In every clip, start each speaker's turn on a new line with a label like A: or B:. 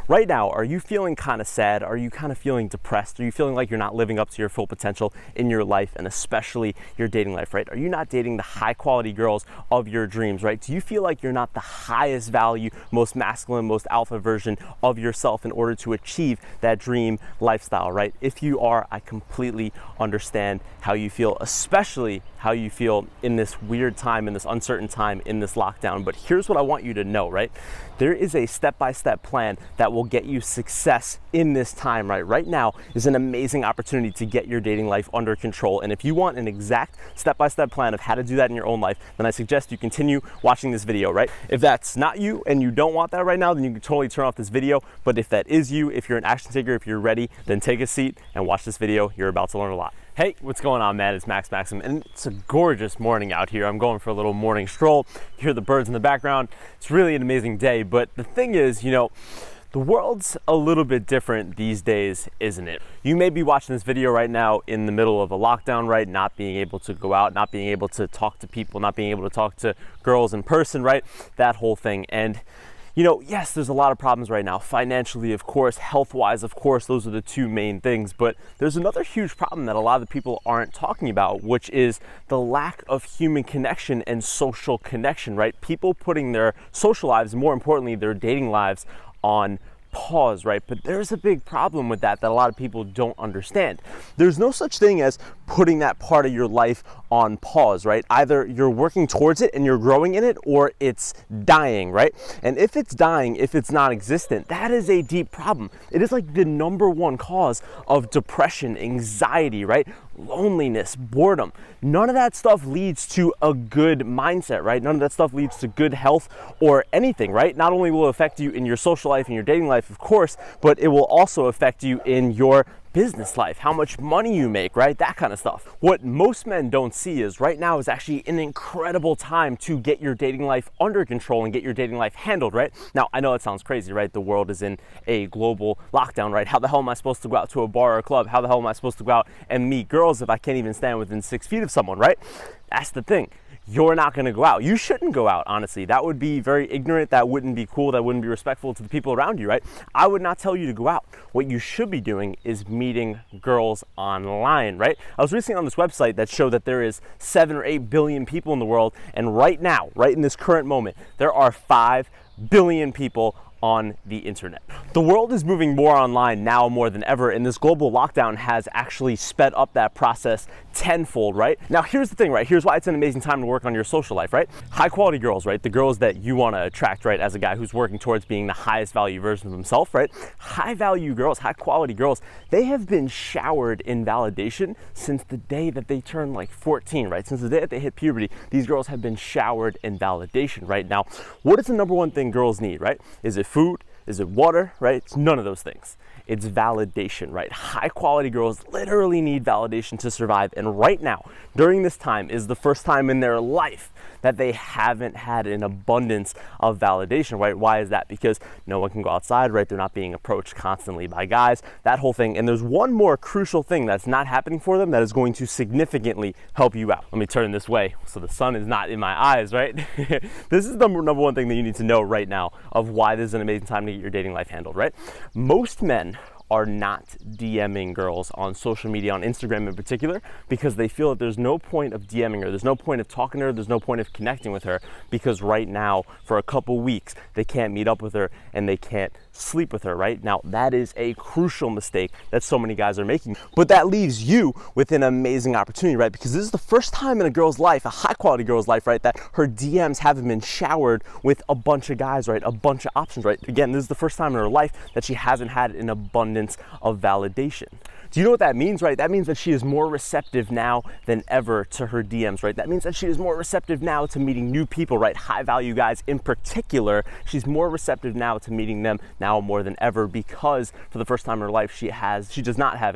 A: Right now, are you feeling kind of sad? Are you kind of feeling depressed? Are you feeling like you're not living up to your full potential in your life, and especially your dating life, right? Are you not dating the high quality girls of your dreams, right? Do you feel like you're not the highest value, most masculine, most alpha version of yourself in order to achieve that dream lifestyle, right? If you are, I completely understand how you feel, especially how you feel in this weird time, in this uncertain time, in this lockdown. But here's what I want you to know, right? There is a step-by-step plan that will get you success in this time, right? Right now is an amazing opportunity to get your dating life under control. And if you want an exact step-by-step plan of how to do that in your own life, then I suggest you continue watching this video, right? If that's not you and you don't want that right now, then you can totally turn off this video. But if that is you, if you're an action taker, if you're ready, then take a seat and watch this video. You're about to learn a lot. Hey, what's going on, man? It's Maxim, and it's a gorgeous morning out here. I'm going for a little morning stroll. You hear the birds in the background. It's really an amazing day, but the thing is, you know, the world's a little bit different these days, isn't it? You may be watching this video right now in the middle of a lockdown, right? Not being able to go out, not being able to talk to people, not being able to talk to girls in person, right? That whole thing. And you know, yes, there's a lot of problems right now. Financially, of course, health-wise, of course, those are the two main things. But there's another huge problem that a lot of people aren't talking about, which is the lack of human connection and social connection, right? People putting their social lives, more importantly, their dating lives, on pause, right? But there's a big problem with that a lot of people don't understand. There's no such thing as putting that part of your life on pause, right? Either you're working towards it and you're growing in it, or it's dying, right? And if it's dying, if it's non-existent, that is a deep problem. It is like the #1 cause of depression, anxiety, right? Loneliness, boredom. None of that stuff leads to a good mindset, right? None of that stuff leads to good health or anything, right? Not only will it affect you in your social life and your dating life, of course, but it will also affect you in your business life, how much money you make, right? That kind of stuff. What most men don't see is right now is actually an incredible time to get your dating life under control and get your dating life handled, right? Now, I know it sounds crazy, right? The world is in a global lockdown, right? How the hell am I supposed to go out to a bar or a club? How the hell am I supposed to go out and meet girls if I can't even stand within 6 feet of someone, right? That's the thing. You're not going to go out. You shouldn't go out, honestly. That would be very ignorant. That wouldn't be cool. That wouldn't be respectful to the people around you, right? I would not tell you to go out. What you should be doing is meeting girls online, right? I was recently on this website that showed that there is 7 or 8 billion people in the world, and right now, right in this current moment, there are 5 billion people on the internet. The world is moving more online now more than ever, and this global lockdown has actually sped up that process tenfold, right? Now, here's the thing, right? Here's why it's an amazing time to work on your social life, right? High quality girls, right? The girls that you want to attract, right? As a guy who's working towards being the highest value version of himself, right? High value girls, high quality girls, they have been showered in validation since the day that they turned like 14, right? Since the day that they hit puberty, these girls have been showered in validation, right? Now, what is the #1 thing girls need, right? Is it food? Is it water, right? It's none of those things. It's validation, right? High quality girls literally need validation to survive. And right now, during this time, is the first time in their life that they haven't had an abundance of validation, right? Why is that? Because no one can go outside, right? They're not being approached constantly by guys, that whole thing. And there's one more crucial thing that's not happening for them that is going to significantly help you out. Let me turn this way so the sun is not in my eyes, right? This is the #1 thing that you need to know right now of why this is an amazing time to get your dating life handled, right? Most men are not DMing girls on social media, on Instagram in particular, because they feel that there's no point of DMing her, there's no point of talking to her, there's no point of connecting with her, because right now, for a couple weeks, they can't meet up with her and they can't sleep with her, right? Now, that is a crucial mistake that so many guys are making, but that leaves you with an amazing opportunity, right? Because this is the first time in a girl's life, a high quality girl's life, right, that her DMs haven't been showered with a bunch of guys, right? A bunch of options, right? Again, this is the first time in her life that she hasn't had an abundance of validation. Do you know what that means, right? That means that she is more receptive now than ever to her DMs, right? That means that she is more receptive now to meeting new people, right? High value guys in particular. She's more receptive now to meeting them now more than ever, because for the first time in her life, she does not have,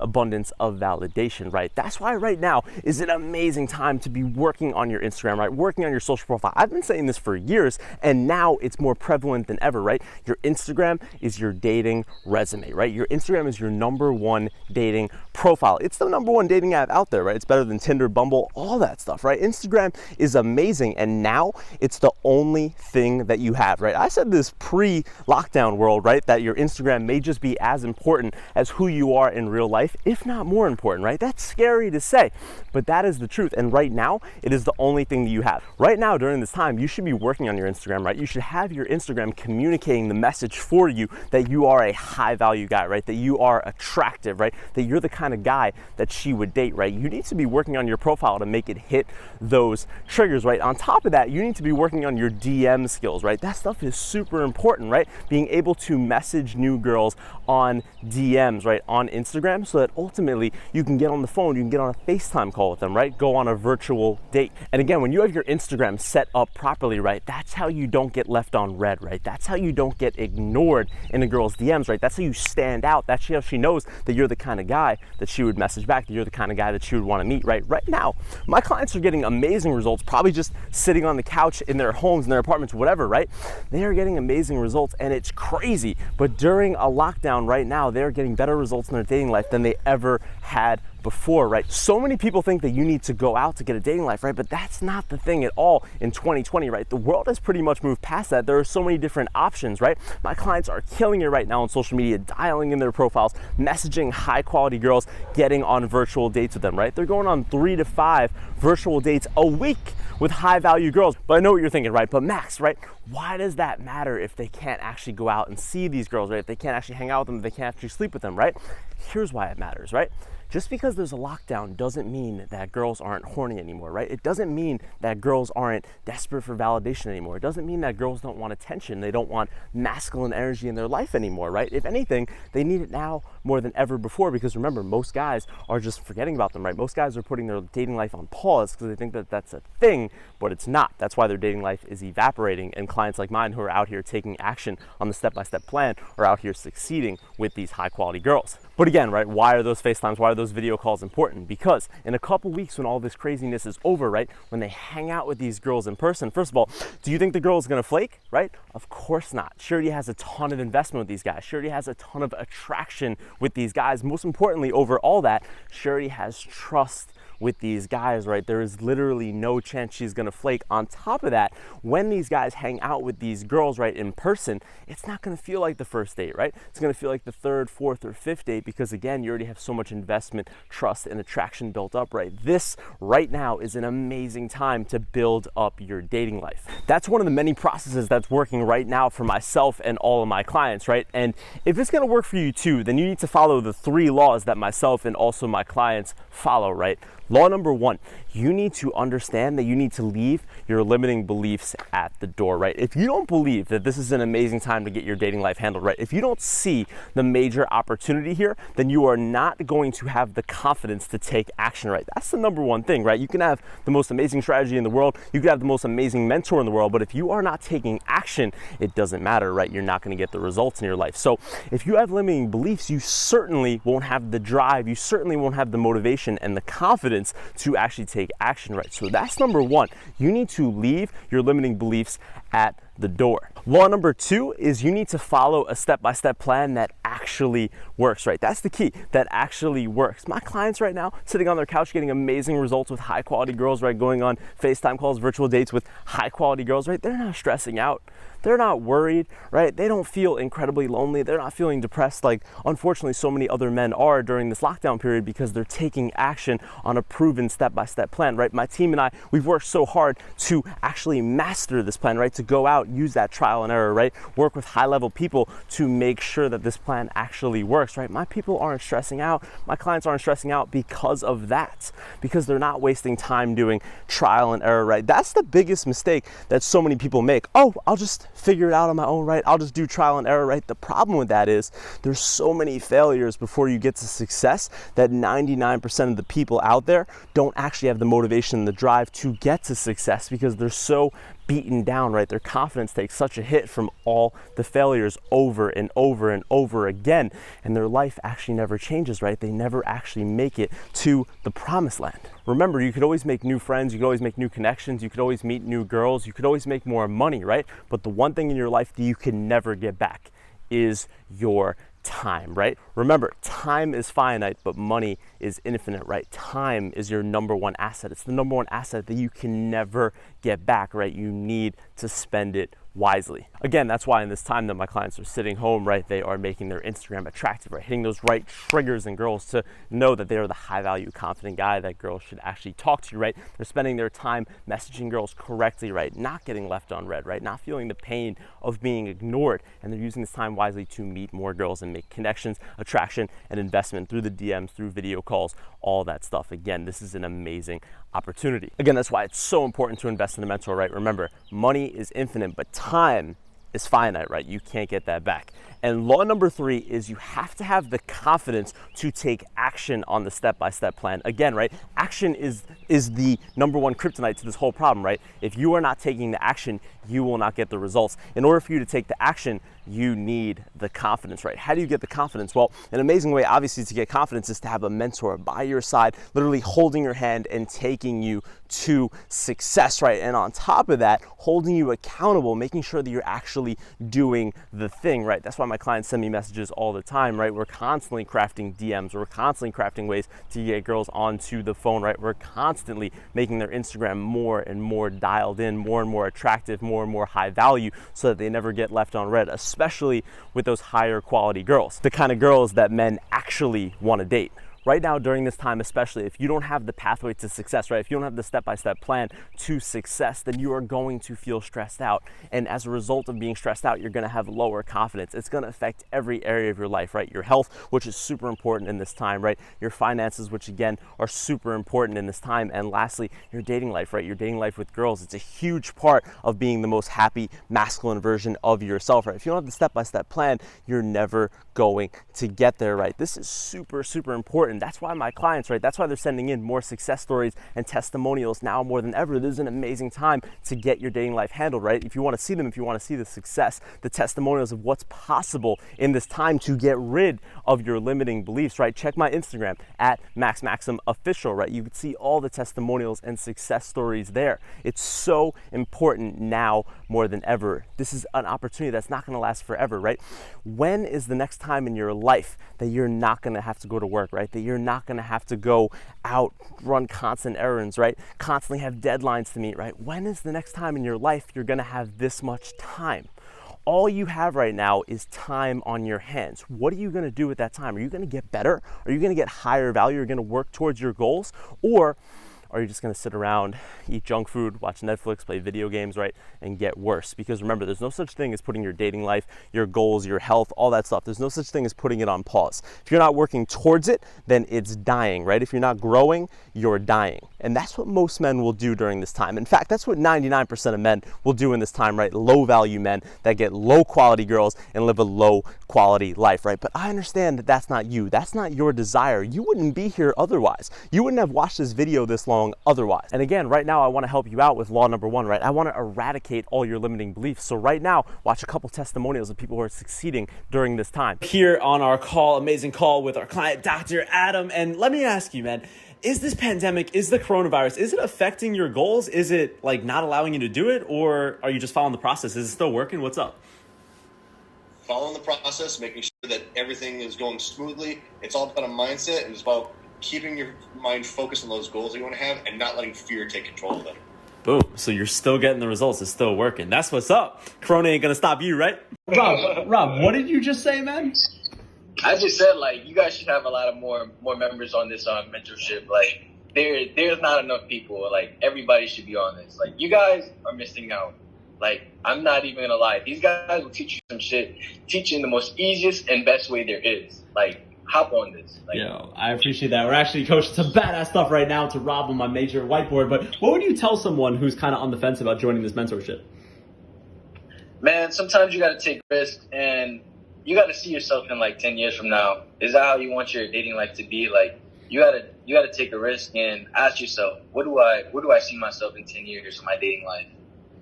A: abundance of validation, right? That's why right now is an amazing time to be working on your Instagram, right? Working on your social profile. I've been saying this for years, and now it's more prevalent than ever, right? Your Instagram is your dating resume, right? Your Instagram is your #1 #1 dating profile. It's the #1 dating app out there, right? It's better than Tinder, Bumble, all that stuff, right? Instagram is amazing, and now it's the only thing that you have, right? I said this pre-lockdown world, right, that your Instagram may just be as important as who you are in real life, if not more important, right? That's scary to say, but that is the truth. And right now, it is the only thing that you have. Right now, during this time, you should be working on your Instagram, right? You should have your Instagram communicating the message for you that you are a high value guy, right? That you are attractive, right? That you're the kind of guy that she would date, right? You need to be working on your profile to make it hit those triggers, right? On top of that, you need to be working on your DM skills, right? That stuff is super important, right? Being able to message new girls on DMs, right? On Instagram, so that ultimately you can get on the phone, you can get on a FaceTime call with them, right? Go on a virtual date. And again, when you have your Instagram set up properly, right? That's how you don't get left on red, right? That's how you don't get ignored in a girl's DMs, right? That's how you stand out. That's how she knows that you're the kind of guy that she would message back, that you're the kind of guy that she would want to meet, right? Right now, my clients are getting amazing results, probably just sitting on the couch in their homes, in their apartments, whatever, right? They are getting amazing results, and it's crazy. But during a lockdown right now, they're getting better results in their dating life than they ever had before, right? So many people think that you need to go out to get a dating life, right? But that's not the thing at all in 2020, right? The world has pretty much moved past that. There are so many different options, right? My clients are killing it right now on social media, dialing in their profiles, messaging high quality girls, getting on virtual dates with them, right? They're going on 3 to 5 virtual dates a week with high value girls. But I know what you're thinking, right? But Max, right? Why does that matter if they can't actually go out and see these girls, right? If they can't actually hang out with them, if they can't actually sleep with them, right? Here's why it matters, right? Just because there's a lockdown doesn't mean that girls aren't horny anymore, right? It doesn't mean that girls aren't desperate for validation anymore. It doesn't mean that girls don't want attention. They don't want masculine energy in their life anymore, right? If anything, they need it now more than ever before, because remember, most guys are just forgetting about them, right? Most guys are putting their dating life on pause because they think that that's a thing, but it's not. That's why their dating life is evaporating, and clients like mine who are out here taking action on the step-by-step plan are out here succeeding with these high-quality girls. But again, right, why are those FaceTimes, why are those video calls important? Because in a couple weeks when all this craziness is over, right, when they hang out with these girls in person, first of all, do you think the girl is gonna flake, right? Of course not. She already has a ton of investment with these guys. She already has a ton of attraction with these guys. Most importantly, over all that, she already has trust with these guys, right? There is literally no chance she's gonna flake. On top of that, when these guys hang out with these girls, right, in person, it's not gonna feel like the first date, right? It's gonna feel like the 3rd, 4th, or 5th date, because again, you already have so much investment, trust, and attraction built up, right? This right now is an amazing time to build up your dating life. That's one of the many processes that's working right now for myself and all of my clients, right? And if it's gonna work for you too, then you need to follow the 3 laws that myself and also my clients follow, right? Law number 1, you need to understand that you need to leave your limiting beliefs at the door, right? If you don't believe that this is an amazing time to get your dating life handled, right? If you don't see the major opportunity here, then you are not going to have the confidence to take action, right? That's the number 1 thing, right? You can have the most amazing strategy in the world, you can have the most amazing mentor in the world, but if you are not taking action, it doesn't matter, right? You're not gonna get the results in your life. So if you have limiting beliefs, you certainly won't have the drive, you certainly won't have the motivation and the confidence to actually take action, right? So that's number 1. You need to leave your limiting beliefs at the door. Law number 2 is you need to follow a step-by-step plan that actually works, right? That's the key, that actually works. My clients right now, sitting on their couch getting amazing results with high quality girls, right? Going on FaceTime calls, virtual dates with high quality girls, right? They're not stressing out. They're not worried, right? They don't feel incredibly lonely. They're not feeling depressed like unfortunately so many other men are during this lockdown period, because they're taking action on a proven step-by-step plan, right? My team and I, we've worked so hard to actually master this plan, right? To go out, use that trial and error, right? Work with high-level people to make sure that this plan actually works, right? My people aren't stressing out. My clients aren't stressing out because of that, because they're not wasting time doing trial and error, right? That's the biggest mistake that so many people make. Oh, I'll just figure it out on my own, right? I'll just do trial and error, right? The problem with that is there's so many failures before you get to success that 99% of the people out there don't actually have the motivation and the drive to get to success, because they're so beaten down, right? Their confidence takes such a hit from all the failures over and over and over again, and their life actually never changes, right? They never actually make it to the promised land. Remember, you could always make new friends, you could always make new connections, you could always meet new girls, you could always make more money, right? But the one thing in your life that you can never get back is your time, right? Remember, time is finite, but money is infinite, right? Time is your number one asset. It's the number one asset that you can never get back, right? You need to spend it wisely. Again, that's why in this time that my clients are sitting home, right, they are making their Instagram attractive, right, hitting those right triggers in girls to know that they are the high value, confident guy that girls should actually talk to, right? They're spending their time messaging girls correctly, right, not getting left on red, right, not feeling the pain of being ignored, and they're using this time wisely to meet more girls and make connections, attraction, and investment through the DMs, through video calls, all that stuff. Again, this is an amazing opportunity. Again, that's why it's so important to invest in a mentor, right? Remember, money is infinite, but time is finite, right? You can't get that back. And law number 3 is you have to have the confidence to take action on the step-by-step plan. Again, right? Action is the number one kryptonite to this whole problem, right? If you are not taking the action, you will not get the results. In order for you to take the action, you need the confidence, right? How do you get the confidence? Well, an amazing way, obviously, to get confidence is to have a mentor by your side, literally holding your hand and taking you to success, right? And on top of that, holding you accountable, making sure that you're actually doing the thing, right? That's why my clients send me messages all the time, right? We're constantly crafting DMs. We're constantly crafting ways to get girls onto the phone, right? We're constantly making their Instagram more and more dialed in, more and more attractive, more and more high value, so that they never get left on red, especially with those higher quality girls, the kind of girls that men actually want to date. Right now, during this time especially, if you don't have the pathway to success, right, if you don't have the step-by-step plan to success, then you are going to feel stressed out. And as a result of being stressed out, you're going to have lower confidence. It's going to affect every area of your life, right? Your health, which is super important in this time, right? Your finances, which again are super important in this time. And lastly, your dating life, right? Your dating life with girls. It's a huge part of being the most happy, masculine version of yourself, right? If you don't have the step-by-step plan, you're never going to get there, right? This is super, super important. That's why my clients, right, that's why they're sending in more success stories and testimonials now more than ever. This is an amazing time to get your dating life handled, right? If you want to see them, if you want to see the success, the testimonials of what's possible in this time to get rid of your limiting beliefs, right? Check my Instagram at Maxim Official, right? You can see all the testimonials and success stories there. It's so important now more than ever. This is an opportunity that's not going to last forever, right? When is the next time in your life that you're not going to have to go to work, right? That you're not going to have to go out, run constant errands, right? Constantly have deadlines to meet, right? When is the next time in your life you're going to have this much time? All you have right now is time on your hands. What are you going to do with that time? Are you going to get better? Are you going to get higher value? Are you going to work towards your goals? Or are you just going to sit around, eat junk food, watch Netflix, play video games, right, and get worse? Because remember, there's no such thing as putting your dating life, your goals, your health, all that stuff. There's no such thing as putting it on pause. If you're not working towards it, then it's dying, right? If you're not growing, you're dying. And that's what most men will do during this time. In fact, that's what 99% of men will do in this time, right? Low value men that get low quality girls and live a low quality life, right? But I understand that that's not you. That's not your desire. You wouldn't be here otherwise. You wouldn't have watched this video this long otherwise. And again, right now, I want to help you out with law number 1, right? I want to eradicate all your limiting beliefs. So right now, watch a couple testimonials of people who are succeeding during this time. Here on our call, amazing call with our client, Dr. Adam. And let me ask you, man, is this pandemic, is the coronavirus, is it affecting your goals? Is it like not allowing you to do it? Or are you just following the process? Is it still working? What's up?
B: Following the process, making sure that everything is going smoothly. It's all about a mindset, and it's about keeping your mind focused on those goals that you want to have and not letting fear take control of them.
A: Boom. So you're still getting the results. It's still working. That's what's up. Corona ain't going to stop you, right?
C: Rob, what did you just say, man?
D: I just said, like, you guys should have a lot of more members on this mentorship. Like, there's not enough people. Like, everybody should be on this. Like, you guys are missing out. Like, I'm not even going to lie. These guys will teach you some shit, teach you in the most easiest and best way there is. Like, hop on this. Like,
C: Yo, I appreciate that. We're actually coaching some badass stuff right now to Rob on my major whiteboard. But what would you tell someone who's kind of on the fence about joining this mentorship?
D: Man, sometimes you got to take risks, and you got to see yourself in like 10 years from now. Is that how you want your dating life to be? Like, you got to take a risk and ask yourself, what do I see myself in 10 years of my dating life?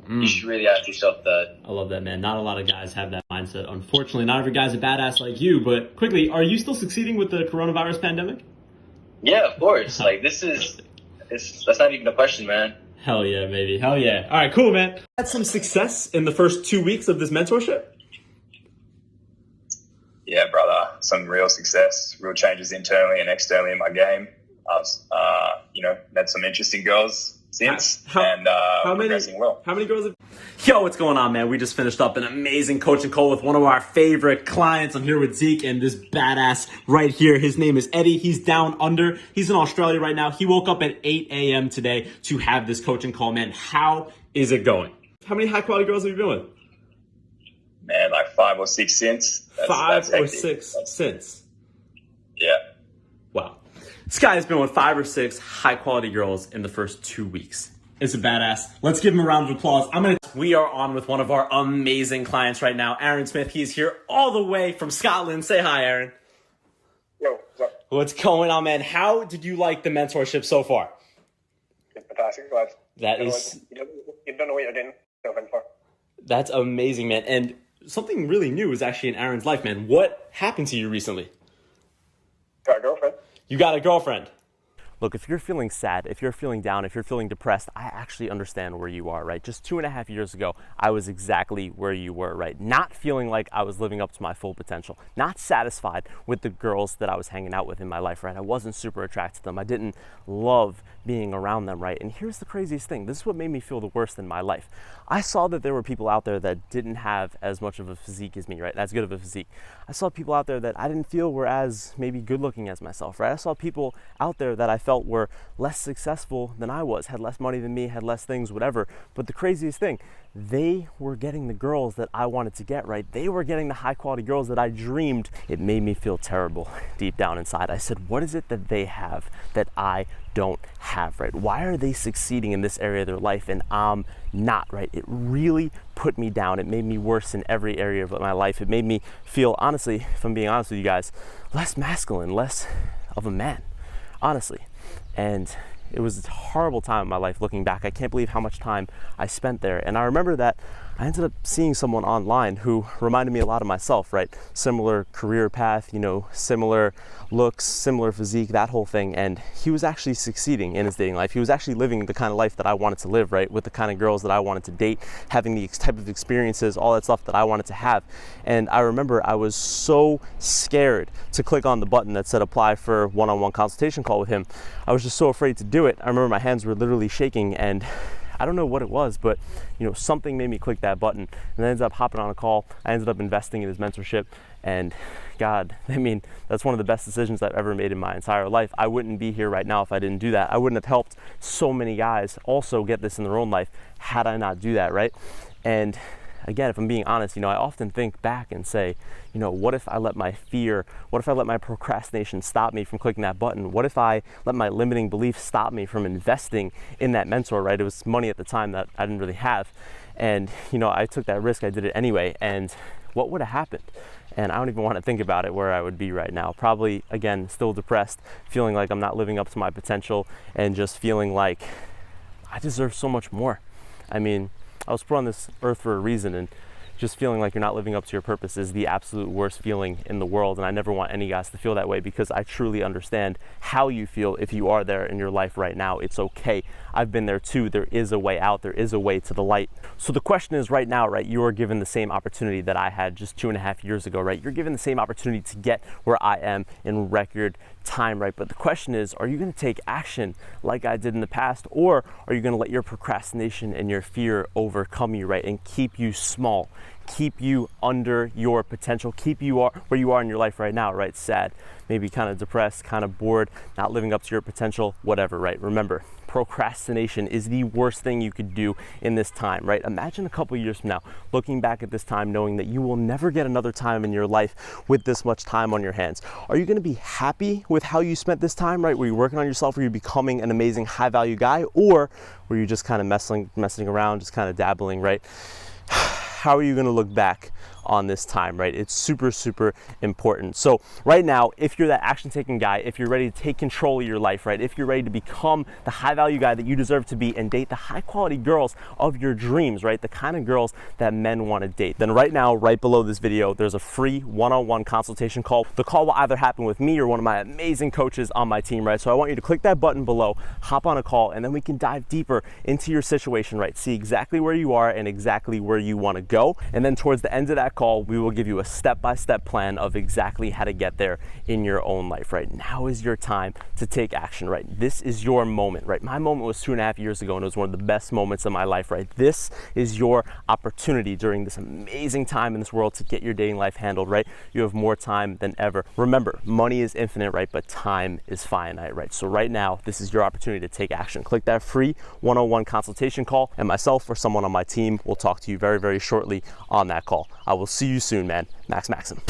D: You should really ask yourself that.
C: I love that, man. Not a lot of guys have that mindset. Unfortunately, not every guy's a badass like you. But quickly, are you still succeeding with the coronavirus pandemic?
D: Yeah, of course. Like, that's not even a question, man.
C: Hell yeah, baby. Hell yeah. All right, cool, man.
A: Had some success in the first 2 weeks of this mentorship?
E: Yeah, brother, some real success, real changes internally and externally in my game. I've, met some interesting girls since, and progressing well.
C: How many girls have... Yo, what's going on, man? We just finished up an amazing coaching call with one of our favorite clients. I'm here with Zeke and this badass right here. His name is Eddie. He's down under. He's in Australia right now. He woke up at 8 a.m. today to have this coaching call, man. How is it going? How many high-quality girls have you been with?
E: Man, like 5 or 6 since.
C: That's since?
E: Yeah.
C: Wow. This guy has been with 5 or 6 high-quality girls in the first 2 weeks. It's a badass. Let's give him a round of applause. We are on with one of our amazing clients right now, Aaron Smith. He's here all the way from Scotland. Say hi, Aaron.
F: Yo, what's up?
C: What's going on, man? How did you like the mentorship so far?
F: Fantastic, lad. You don't know what you're getting yourself in for.
C: That's amazing, man. And something really new is actually in Aaron's life, man. What happened to you recently?
F: Got a girlfriend.
C: You got a girlfriend.
A: Look, if you're feeling sad, if you're feeling down, if you're feeling depressed, I actually understand where you are, right? Just 2.5 years ago, I was exactly where you were, right? Not feeling like I was living up to my full potential, not satisfied with the girls that I was hanging out with in my life, right? I wasn't super attracted to them. I didn't love being around them, right? And here's the craziest thing. This is what made me feel the worst in my life. I saw that there were people out there that didn't have as much of a physique as me, right? As good of a physique. I saw people out there that I didn't feel were as maybe good looking as myself, right? I saw people out there that I felt were less successful than I was, had less money than me, had less things, whatever. But the craziest thing, they were getting the girls that I wanted to get, right? They were getting the high quality girls that I dreamed. It made me feel terrible deep down inside. I said, what is it that they have that I don't have, right? Why are they succeeding in this area of their life and I'm not, right? It really put me down. It made me worse in every area of my life. It made me feel, honestly, if I'm being honest with you guys, less masculine, less of a man, honestly. And it was a horrible time in my life looking back. I can't believe how much time I spent there. And I remember that I ended up seeing someone online who reminded me a lot of myself, right? Similar career path, similar looks, similar physique, that whole thing. And he was actually succeeding in his dating life. He was actually living the kind of life that I wanted to live, right? With the kind of girls that I wanted to date, having the type of experiences, all that stuff that I wanted to have. And I remember I was so scared to click on the button that said apply for one-on-one consultation call with him. I was just so afraid to do it. I remember my hands were literally shaking and I don't know what it was, but something made me click that button and I ended up hopping on a call. I ended up investing in his mentorship and God, that's one of the best decisions I've ever made in my entire life. I wouldn't be here right now if I didn't do that. I wouldn't have helped so many guys also get this in their own life had I not do that, right? And again, if I'm being honest, I often think back and say, what if I let my fear, what if I let my procrastination stop me from clicking that button? What if I let my limiting beliefs stop me from investing in that mentor, right? It was money at the time that I didn't really have. And, I took that risk, I did it anyway. And what would have happened? And I don't even want to think about it, where I would be right now. Probably, again, still depressed, feeling like I'm not living up to my potential and just feeling like I deserve so much more. I was put on this earth for a reason, and just feeling like you're not living up to your purpose is the absolute worst feeling in the world. And I never want any guys to feel that way because I truly understand how you feel if you are there in your life right now. It's okay. I've been there too. There is a way out. There is a way to the light. So the question is right now, right, you are given the same opportunity that I had just 2.5 years ago, right? You're given the same opportunity to get where I am in record time, right? But the question is, are you going to take action like I did in the past, or are you going to let your procrastination and your fear overcome you, right, and keep you small, keep you under your potential, keep you where you are in your life right now, right? Sad, maybe kind of depressed, kind of bored, not living up to your potential, whatever, right? Remember, procrastination is the worst thing you could do in this time, right? Imagine a couple years from now, looking back at this time, knowing that you will never get another time in your life with this much time on your hands. Are you going to be happy with how you spent this time, right? Were you working on yourself? Were you becoming an amazing high value guy? Or were you just kind of messing around, just kind of dabbling, right? How are you going to look back on this time, right? It's super, super important. So right now, if you're that action taking guy, if you're ready to take control of your life, right? If you're ready to become the high value guy that you deserve to be and date the high quality girls of your dreams, right? The kind of girls that men want to date, then right now, right below this video, there's a free one-on-one consultation call. The call will either happen with me or one of my amazing coaches on my team, right? So I want you to click that button below, hop on a call, and then we can dive deeper into your situation, right? See exactly where you are and exactly where you want to go. And then towards the end of that that call, we will give you a step-by-step plan of exactly how to get there in your own life, right? Now is your time to take action, right? This is your moment, right? My moment was 2.5 years ago, and it was one of the best moments of my life, right? This is your opportunity during this amazing time in this world to get your dating life handled, right? You have more time than ever. Remember, money is infinite, right? But time is finite, right? So right now, this is your opportunity to take action. Click that free one-on-one consultation call, and myself or someone on my team will talk to you very, very shortly on that call. I will see you soon, man. Maxim.